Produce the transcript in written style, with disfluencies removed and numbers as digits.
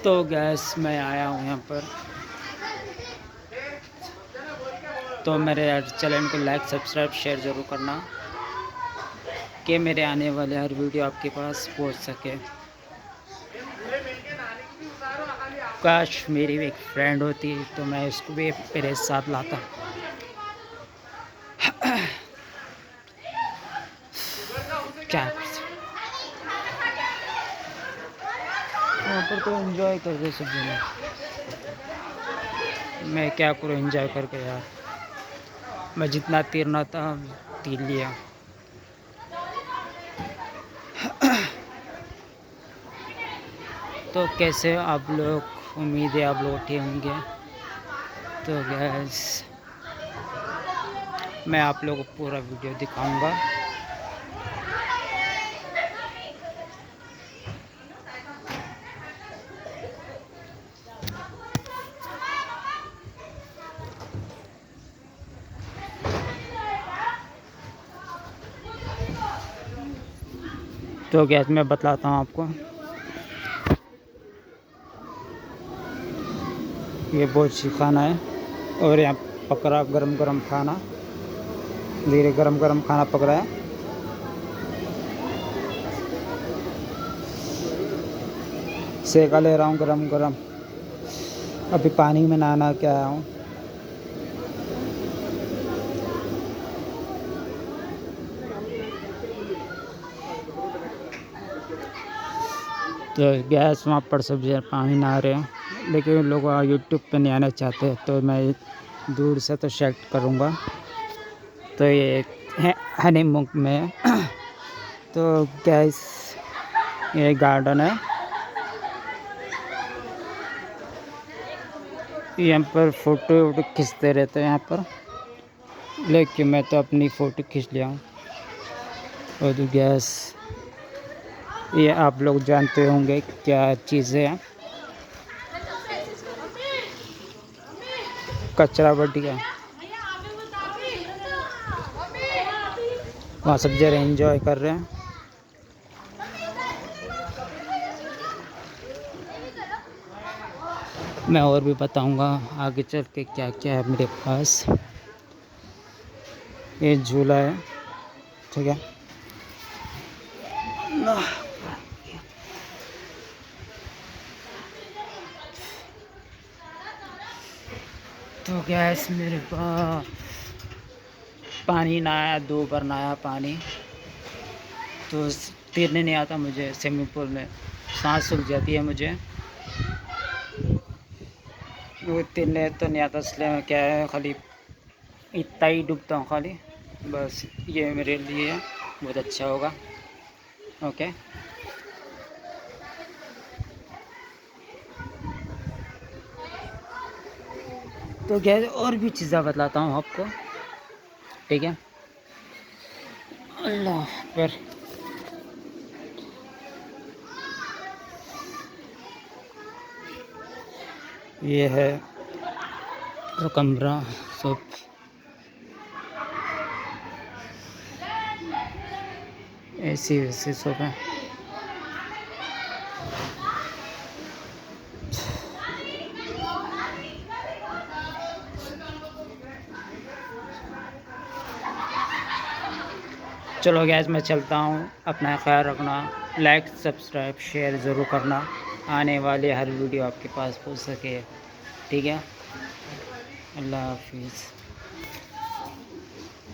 तो गैस मैं आया हूँ यहाँ पर, तो मेरे चैनल को लाइक सब्सक्राइब शेयर ज़रूर करना कि मेरे आने वाले हर वीडियो आपके पास पहुँच सके। काश मेरी एक फ्रेंड होती तो मैं उसको भी मेरे साथ लाता। क्या यहाँ पर तो एंजॉय कर रहे सब जने, मैं क्या करूँ एंजॉय करके यार। मैं जितना तीरना था तीर लिया। तो कैसे आप लोग, उम्मीद है आप लोग ठीक होंगे। तो गैस मैं आप लोगों को पूरा वीडियो दिखाऊंगा। तो गैस मैं बतलाता हूँ आपको, ये बहुत सी खाना है और यहाँ पक रहा गरम गरम खाना, धीरे गरम गरम खाना पक रहा है। सेका ले रहा हूँ गरम गरम। अभी पानी में नहाना के आया हूँ। तो गैस वहाँ पर सब पानी नहा रहे हैं, लेकिन लोग यूट्यूब पे नहीं आना चाहते, तो मैं दूर से तो सेलेक्ट करूँगा। तो ये हनीमून में तो गैस ये गार्डन है, यहाँ पर फ़ोटो वोटो खींचते रहते हैं यहाँ पर, लेकिन मैं तो अपनी फ़ोटो खींच लिया हूँ। और तो गैस ये आप लोग जानते होंगे क्या चीज़ है, कचरा बढ़िया। वहाँ सब जरा एंजॉय कर रहे हैं। मैं और भी बताऊंगा आगे चल के क्या क्या है मेरे पास। ये झूला है, ठीक है। तो गैस मेरे पास पानी नहाया, 2 बार नहाया पानी, तो तैरने नहीं आता मुझे। स्विमिंग पूल में सांस सूख जाती है मुझे, वो तैरने तो नहीं आता, इसलिए मैं क्या है खाली इतना ही डूबता हूँ खाली, बस। ये मेरे लिए बहुत अच्छा होगा। ओके, तो गैस और भी चीज़ें बतलाता हूँ आपको, ठीक है। अल्लाह पर ये है कमरा सब, ऐसी वैसी सब है। चलो गैस मैं चलता हूँ, अपना ख्याल रखना, लाइक सब्सक्राइब शेयर ज़रूर करना, आने वाले हर वीडियो आपके पास पहुँच सके, ठीक है। अल्लाह हाफिज़।